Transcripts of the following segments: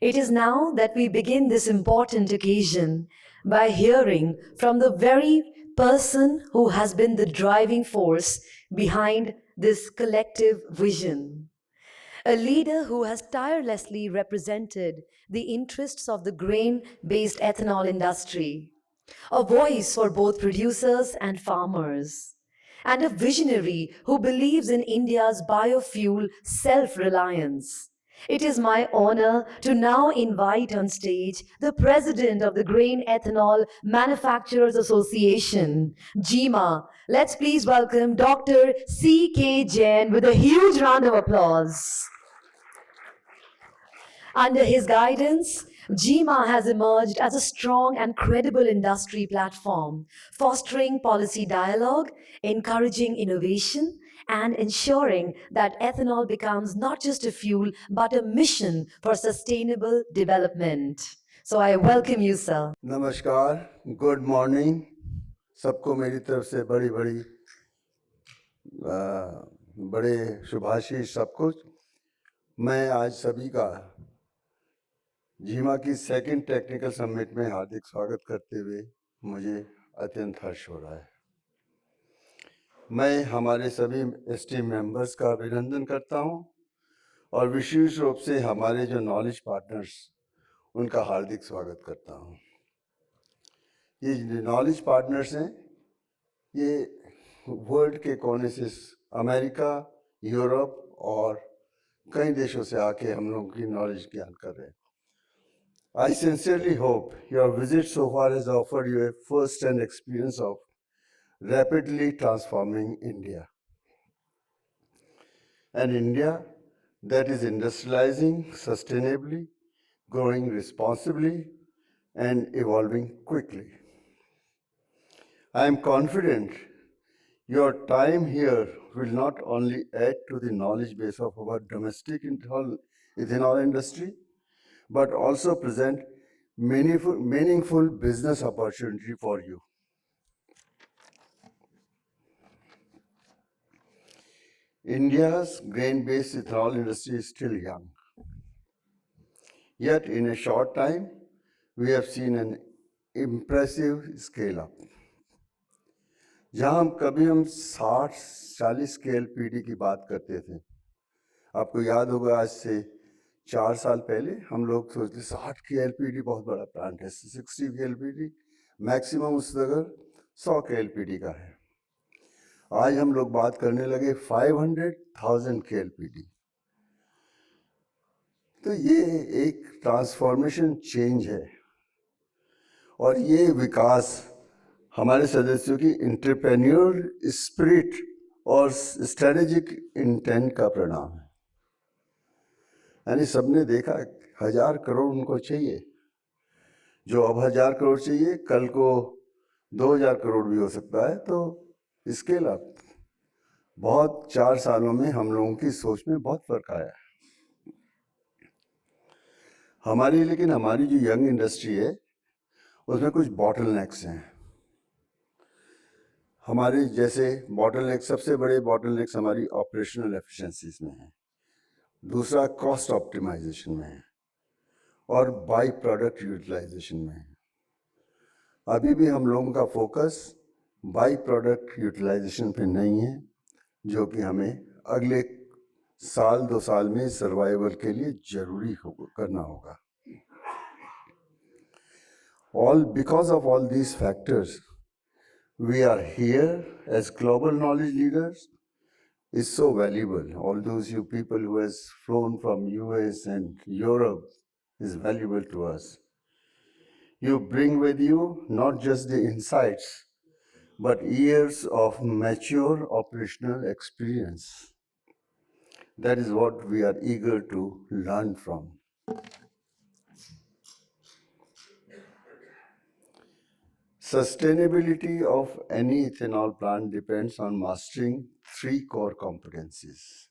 It is now that we begin this important occasion by hearing from the very person who has been the driving force behind this collective vision. A leader who has tirelessly represented the interests of the grain based ethanol industry, a voice for both producers and farmers, and a visionary who believes in India's biofuel self reliance. It is my honor to now invite on stage the president of the Grain Ethanol Manufacturers Association, GMA. Let's please welcome Dr. C.K. Jain with a huge round of applause. Under his guidance, GMA has emerged as a strong and credible industry platform, fostering policy dialogue, encouraging innovation, and ensuring that ethanol becomes not just a fuel but a mission for sustainable development. So I welcome you, sir. नमस्कार, good morning सबको मेरी तरफ से बड़े शुभाशीष सबको। मैं आज सभी का जीमा की सेकंड टेक्निकल समिट में हार्दिक स्वागत करते हुए मुझे अत्यंत हर्ष हो रहा है। मैं हमारे सभी एसटीएम मेंबर्स का अभिनंदन करता हूं और विशेष रूप से हमारे जो नॉलेज पार्टनर्स उनका हार्दिक स्वागत करता हूं। ये नॉलेज पार्टनर्स हैं, ये वर्ल्ड के कोने से अमेरिका, यूरोप और कई देशों से आके हम लोगों की नॉलेज ज्ञान कर रहे हैं। I sincerely hope your visit so far has offered you a first-hand experience of rapidly transforming India. An India that is industrializing sustainably, growing responsibly, and evolving quickly. I am confident your time here will not only add to the knowledge base of our domestic ethanol industry, but also present meaningful business opportunity for you. India's grain-based ethanol industry is still young. Yet in a short time, we have seen an impressive scale-up. जहां हम 60-40 scale PD की बात करते थे, आपको याद होगा आज से 4 साल पहले हम लोग सोचते 60 की एलपीडी बहुत बड़ा प्लांट है, 60 की एलपीडी मैक्सिमम उस जगह 100 के एलपीडी का है। आज हम लोग बात करने लगे 500,000 के एलपीडी। तो ये एक ट्रांसफॉर्मेशन चेंज है और ये विकास हमारे सदस्यों की एंटरप्रेन्योर स्पिरिट और स्ट्रेटेजिक इंटेंट का परिणाम है। यानी सबने देखा 1000 करोड़ उनको चाहिए, जो अब 1000 करोड़ चाहिए कल को 2000 करोड़ भी हो सकता है। तो इसके अलावा बहुत 4 सालों में हम लोगों की सोच में बहुत फर्क आया है हमारी। लेकिन हमारी जो यंग इंडस्ट्री है उसमें कुछ बॉटलनेक्स हैं। हमारे जैसे बॉटलनेक, सबसे बड़े बॉटलनेक्स हमारी ऑपरेशनल एफिशिएंसीज में है, दूसरा कॉस्ट ऑप्टिमाइजेशन में है और बाई प्रोडक्ट यूटिलाइजेशन में है। अभी भी हम लोगों का फोकस बाई प्रोडक्ट यूटिलाइजेशन पे नहीं है, जो कि हमें अगले साल 2 साल में सर्वाइवल के लिए जरूरी करना होगा। Because of all these factors, we are here as global knowledge leaders is so valuable. All those you people who has flown from US and Europe is valuable to us. You bring with you not just the insights, but years of mature operational experience. That is what we are eager to learn from. Sustainability of any ethanol plant depends on mastering 3 core competencies.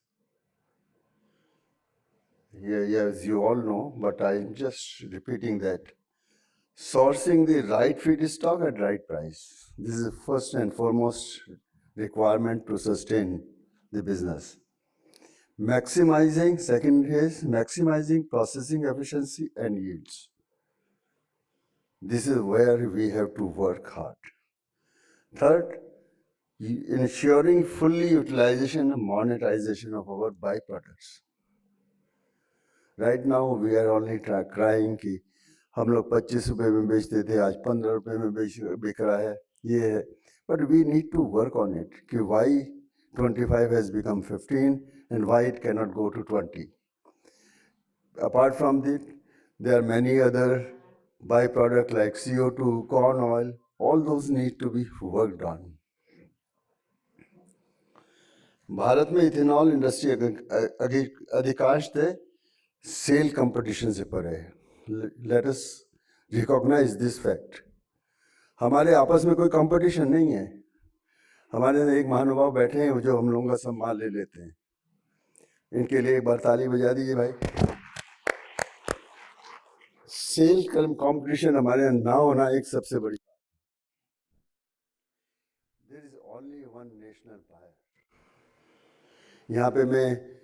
As you all know, but I'm just repeating that. Sourcing the right feedstock at right price. This is the first and foremost requirement to sustain the business. Second is maximizing processing efficiency and yields. This is where we have to work hard. Third, ensuring fully utilization and monetization of our byproducts. Right now we are only crying कि हम लोग 25 रुपए में बेचते थे, आज 15 रुपए में बिक रहा है, ये है. But we need to work on it कि why 25 has become 15 and why it cannot go to 20. Apart from that, there are many other byproducts like CO2, corn oil, all those need to be worked on. भारत में ethanol industry अधिकांशतः sale competition से परे है. Let us recognise this fact. हमारे आपस में कोई कंपटीशन नहीं है. हमारे एक महानुभाव बैठे हैं जो हम लोगों का सम्मान ले लेते हैं. इनके लिए एक बार ताली बजा दीजिए भाई. सेल कंपटीशन हमारे यहाँ ना होना एक सबसे बड़ी बात. There is only one national buyer. यहाँ पे मैं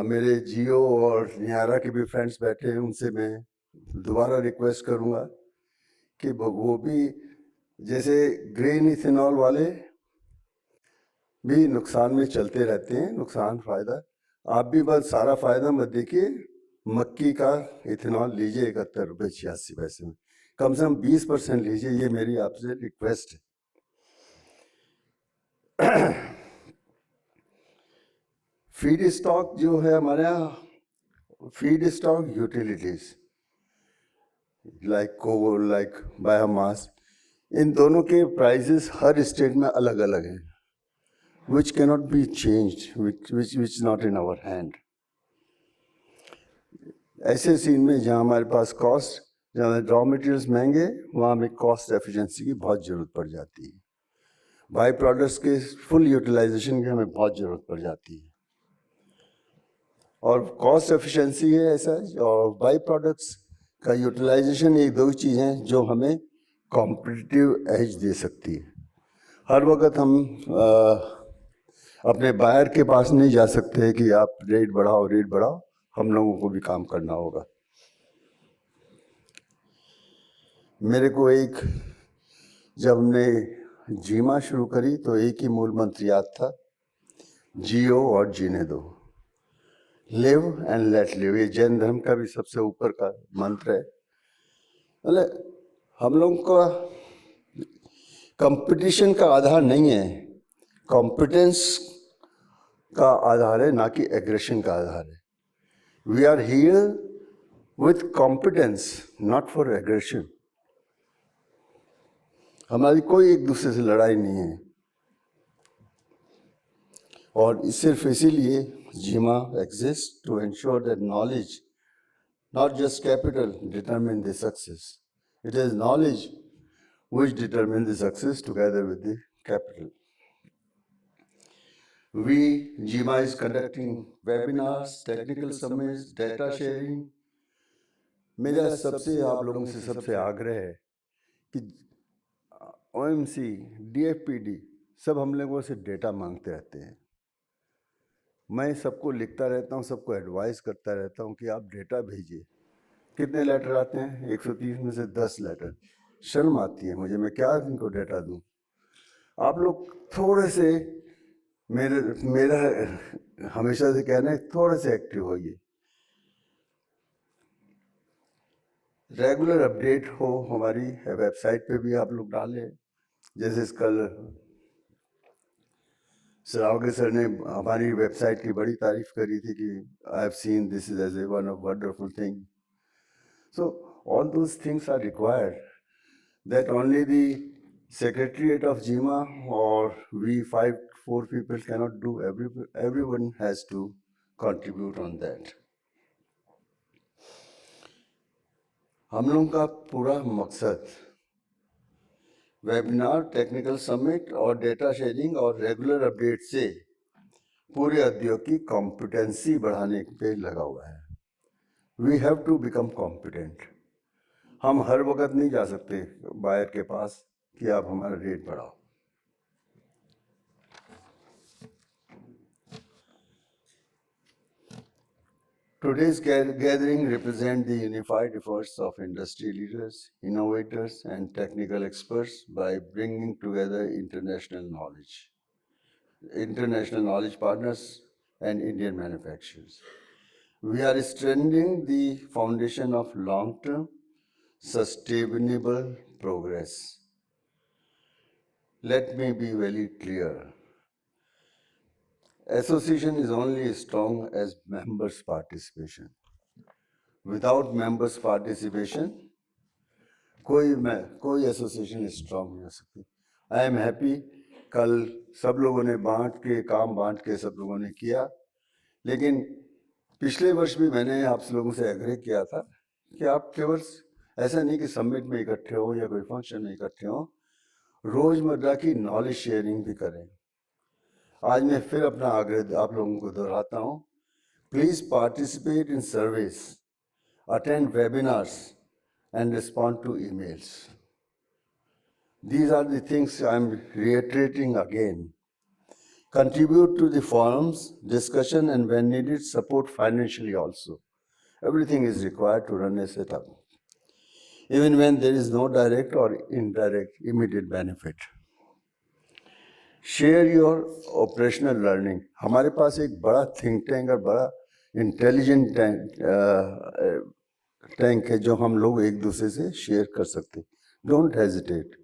मेरे जियो और नियारा के भी फ्रेंड्स बैठे हैं, उनसे मैं दोबारा रिक्वेस्ट करूँगा कि वो भी जैसे ग्रीन इथेनॉल वाले भी नुकसान में चलते रहते हैं, नुकसान फ़ायदा. आप भी बस सारा फ़ायदा मत देखिए. मक्की का इथेनॉल लीजिए 71 रुपये 86 पैसे में, कम से कम 20% लीजिए. ये मेरी आपसे रिक्वेस्ट है. फीड स्टॉक जो है हमारे यहाँ, फीड स्टॉक यूटिलिटीज लाइक कोल, लाइक बायोमास, इन दोनों के प्राइसेस हर स्टेट में अलग अलग हैं, which cannot be changed, which is not in our hand. ऐसे सीन में जहाँ हमारे पास कॉस्ट, जहाँ रॉ मटेरियल्स महंगे, वहाँ हमें कॉस्ट एफिशिएंसी की बहुत ज़रूरत पड़ जाती है. बाई प्रोडक्ट्स के फुल यूटिलाइजेशन की हमें बहुत ज़रूरत पड़ जाती है. और कॉस्ट एफिशिएंसी है ऐसा, और बाई प्रोडक्ट्स का यूटिलाइजेशन, ये दो चीज़ें हैं जो हमें कॉम्पिटिटिव एज दे सकती है. हर वक्त हम अपने बायर के पास नहीं जा सकते कि आप रेट बढ़ाओ. हम लोगों को भी काम करना होगा. मेरे को जब हमने जीमा शुरू करी तो एक ही मूल मंत्र याद था, जियो और जीने दो. लिव एंड लेट लिव, ये जैन धर्म का भी सबसे ऊपर का मंत्र है. मतलब हम लोगों का कंपटीशन का आधार नहीं है, कॉम्पिटेंस का आधार है, ना कि एग्रेशन का आधार है. We are here with competence, not for aggression. हमारी कोई एक दूसरे से लड़ाई नहीं है. और सिर्फ इसीलिए जीमा exist to ensure that knowledge, not just capital, determine the success. It is knowledge which determines the success together with the capital. GIMA is conducting webinars, technical summits, data sharing. मेरा सबसे आप लोगों से सबसे आग्रह है कि OMC, DFPD सब हम लोगों से डेटा मांगते रहते हैं. मैं सबको लिखता रहता हूँ, सबको एडवाइस करता रहता हूँ कि आप डेटा भेजिए. कितने लेटर आते हैं? 130 में से 10 लेटर. शर्म आती है मुझे, मैं क्या इनको डेटा दूँ. आप लोग थोड़े से, मेरा हमेशा से कहना है, थोड़े से एक्टिव होइए. रेगुलर अपडेट हो हमारी वेबसाइट पे भी आप लोग डालें. जैसे कल सरावगे सर ने हमारी वेबसाइट की बड़ी तारीफ करी थी कि I have seen this is as a one of wonderful thing. So all those things are required, that only the secretariat of GIMA or we 4 people cannot do. Everyone has to contribute on that. हम लोगों का पूरा मकसद webinar, technical summit और data sharing और regular update से पूरे उद्योग की कॉम्पिटेंसी बढ़ाने पे लगा हुआ है. We have to become competent. हम हर वक्त नहीं जा सकते बायर के पास कि आप हमारा रेट बढ़ाओ. Today's gathering represents the unified efforts of industry leaders, innovators, and technical experts by bringing together international knowledge partners, and Indian manufacturers. We are strengthening the foundation of long-term, sustainable progress. Let me be very clear. Association is only strong as members' participation. Without members' participation, कोई association strong नहीं हो सकती. I am happy कल सब लोगों ने काम बांट के सब लोगों ने किया, लेकिन पिछले वर्ष भी मैंने आप लोगों से एग्री किया था कि आप केवल ऐसा नहीं कि समिट में इकट्ठे हो या कोई फंक्शन में इकट्ठे हो, रोजमर्रा की नॉलेज शेयरिंग भी करें. आज मैं फिर अपना आग्रह आप लोगों को दोहराता हूँ. Please participate in surveys, attend webinars and respond to emails. These are the things I'm reiterating again. Contribute to the forums, discussion, and when needed, support financially also. Everything is required to run a setup, even when there is no direct or indirect immediate benefit. Share your operational learning. हमारे पास एक बड़ा think tank और बड़ा intelligent tank है जो हम लोग एक दूसरे से शेयर कर सकते. Don't hesitate,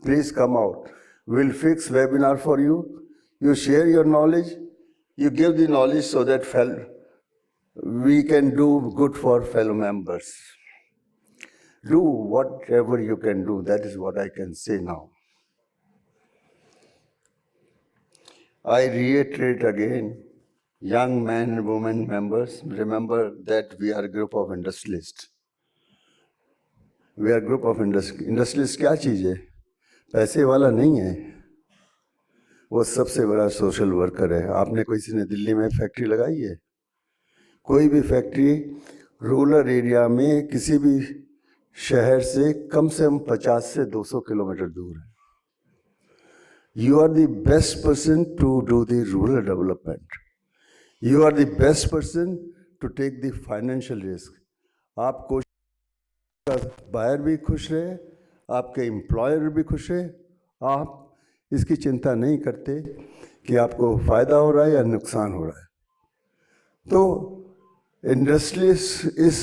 please come out. Will fix webinar for you. You share your knowledge, you give the knowledge so that we can do good for fellow members. Do whatever you can do. That is what I can say now. I reiterate again, young men and women members, remember that we are a group of industrialists. We are a group of industrialists. क्या चीज़ है? पैसे वाला नहीं है, वो सबसे बड़ा social worker है. आपने किसी ने दिल्ली में फैक्ट्री लगाई है? कोई भी फैक्ट्री रूरल एरिया में किसी भी शहर से कम 50 से 200 किलोमीटर दूर है. You are the best person to do the rural development. You are the best person to take the financial risk. आप कोशिश, बायर भी खुश रहे, आपके एम्प्लॉयर भी खुश रहे. आप इसकी चिंता नहीं करते कि आपको फ़ायदा हो रहा है या नुकसान हो रहा है. तो industrialist is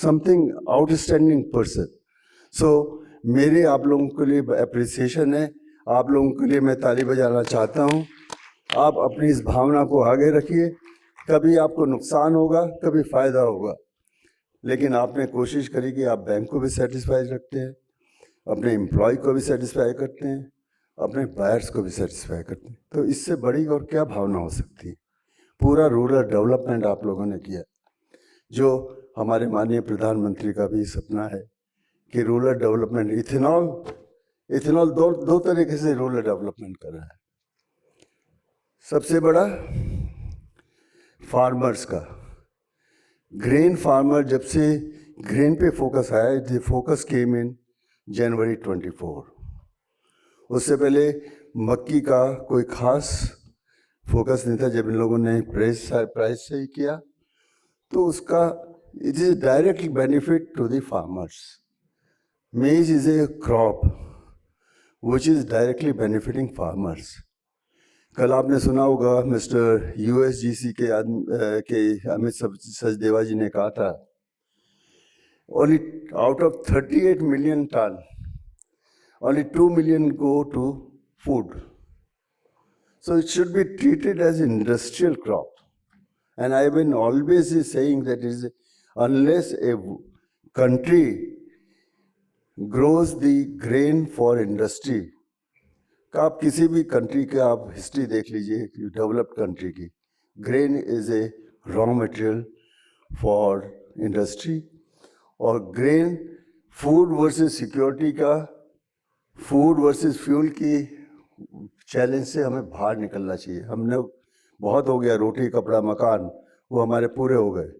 something outstanding person. So मेरे आप लोगों के लिए अप्रिसिएशन है. आप लोगों के लिए मैं ताली बजाना चाहता हूँ. आप अपनी इस भावना को आगे रखिए. कभी आपको नुकसान होगा, कभी फ़ायदा होगा, लेकिन आपने कोशिश करी कि आप बैंक को भी सेटिस्फाई रखते हैं, अपने एम्प्लॉय को भी सेटिस्फाई करते हैं, अपने बायर्स को भी सेटिस्फाई करते हैं. तो इससे बड़ी और क्या भावना हो सकती है. पूरा रूरल डेवलपमेंट आप लोगों ने किया, जो हमारे माननीय प्रधानमंत्री का भी सपना है कि रूरल डेवलपमेंट. इथेनॉल दो तरीके से रूरल डेवलपमेंट कर रहा है. सबसे बड़ा फार्मर्स का, ग्रेन फार्मर. जब से ग्रेन पे फोकस आया, द फोकस केम इन जनवरी 24. उससे पहले मक्की का कोई खास फोकस नहीं था. जब इन लोगों ने प्राइस सही किया तो उसका it is directly benefit to the farmers. Maize is a crop which is directly benefiting farmers. कल आपने सुना होगा मिस्टर USGC के अमित सचदेवा जी ने कहा था, only out of 38 million ton, only 2 million go to food. So it should be treated as industrial crop. And I've been always saying that is, unless a country grows the grain for industry, का आप किसी भी country के आप history देख लीजिए, developed country की, grain is a raw material for industry. और ग्रेन फूड वर्सेस सिक्योरिटी का, फूड वर्सेस फ्यूल की चैलेंज से हमें बाहर निकलना चाहिए. हमने बहुत हो गया, रोटी कपड़ा मकान वो हमारे पूरे हो गए.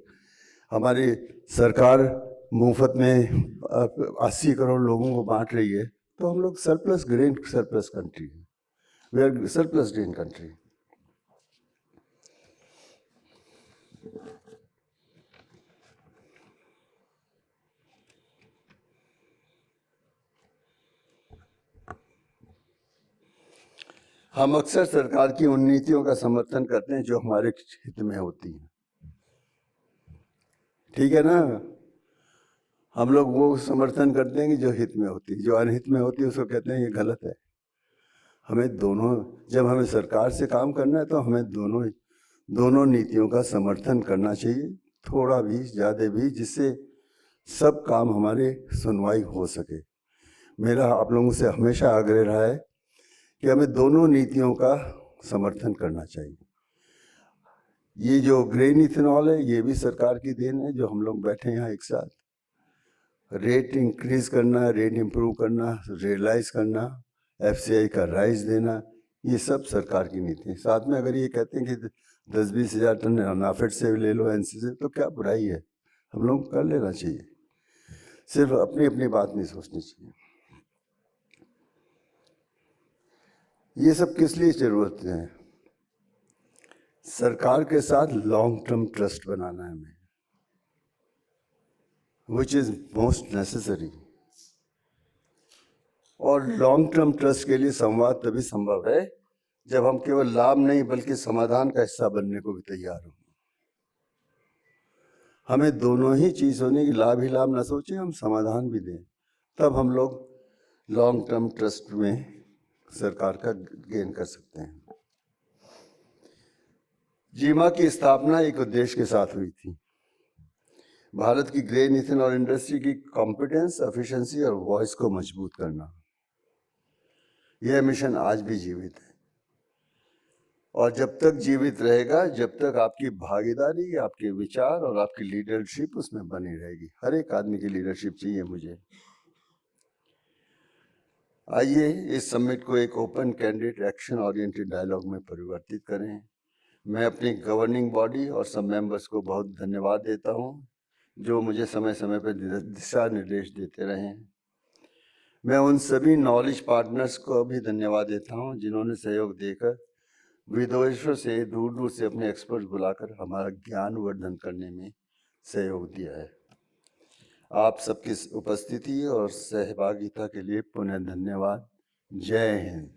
हमारी सरकार मुफ्त में 80 करोड़ लोगों को बांट रही है, तो हम लोग सरप्लस कंट्री है. We are surplus grain country. हम अक्सर सरकार की उन नीतियों का समर्थन करते हैं जो हमारे हित में होती हैं, ठीक है ना। हम लोग वो समर्थन करते हैं कि जो हित में होती है, जो अनहित में होती है उसको कहते हैं ये गलत है। हमें दोनों, जब हमें सरकार से काम करना है तो हमें दोनों नीतियों का समर्थन करना चाहिए, थोड़ा भी ज़्यादा भी, जिससे सब काम हमारे सुनवाई हो सके। मेरा आप लोगों से हमेशा आग्रह रहा है कि हमें दोनों नीतियों का समर्थन करना चाहिए। ये जो ग्रेन इथेनॉल है ये भी सरकार की देन है, जो हम लोग बैठे हैं यहाँ एक साथ। रेट इंक्रीज करना, रेट इंप्रूव करना, रियलाइज करना, एफसीआई का राइज देना, ये सब सरकार की नीति है। साथ में अगर ये कहते हैं कि 10-20 हज़ार टन नाफेड से ले लो, एनसी से, तो क्या बुराई है, हम लोग कर लेना चाहिए। सिर्फ अपनी अपनी बात नहीं सोचनी चाहिए। ये सब किस लिए जरूरत है? सरकार के साथ लॉन्ग टर्म ट्रस्ट बनाना है हमें, विच इज मोस्ट नेसेसरी। और लॉन्ग टर्म ट्रस्ट के लिए संवाद तभी संभव है जब हम केवल लाभ नहीं बल्कि समाधान का हिस्सा बनने को भी तैयार हों। हमें दोनों ही चीज होने की, लाभ ही लाभ ना सोचें, हम समाधान भी दें, तब हम लोग लॉन्ग टर्म ट्रस्ट में सरकार का गेन कर सकते हैं। जीमा की स्थापना एक उद्देश्य के साथ हुई थी, भारत की ग्रेन इथेनॉल इंडस्ट्री की कॉम्पिटेंस, एफिशिएंसी और वॉइस को मजबूत करना। यह मिशन आज भी जीवित है और जब तक जीवित रहेगा, जब तक आपकी भागीदारी, आपके विचार और आपकी लीडरशिप उसमें बनी रहेगी। हर एक आदमी की लीडरशिप चाहिए मुझे। आइए इस समिट को एक open, candidate, action oriented dialogue में परिवर्तित करें। मैं अपनी गवर्निंग बॉडी और सब मेंबर्स को बहुत धन्यवाद देता हूं जो मुझे समय समय पर दिशा निर्देश देते रहे हैं। मैं उन सभी नॉलेज पार्टनर्स को भी धन्यवाद देता हूं जिन्होंने सहयोग देकर विदेशों से, दूर दूर से अपने एक्सपर्ट बुलाकर हमारा ज्ञान वर्धन करने में सहयोग दिया है। आप सबकी उपस्थिति और सहभागिता के लिए पुनः धन्यवाद। जय हिंद।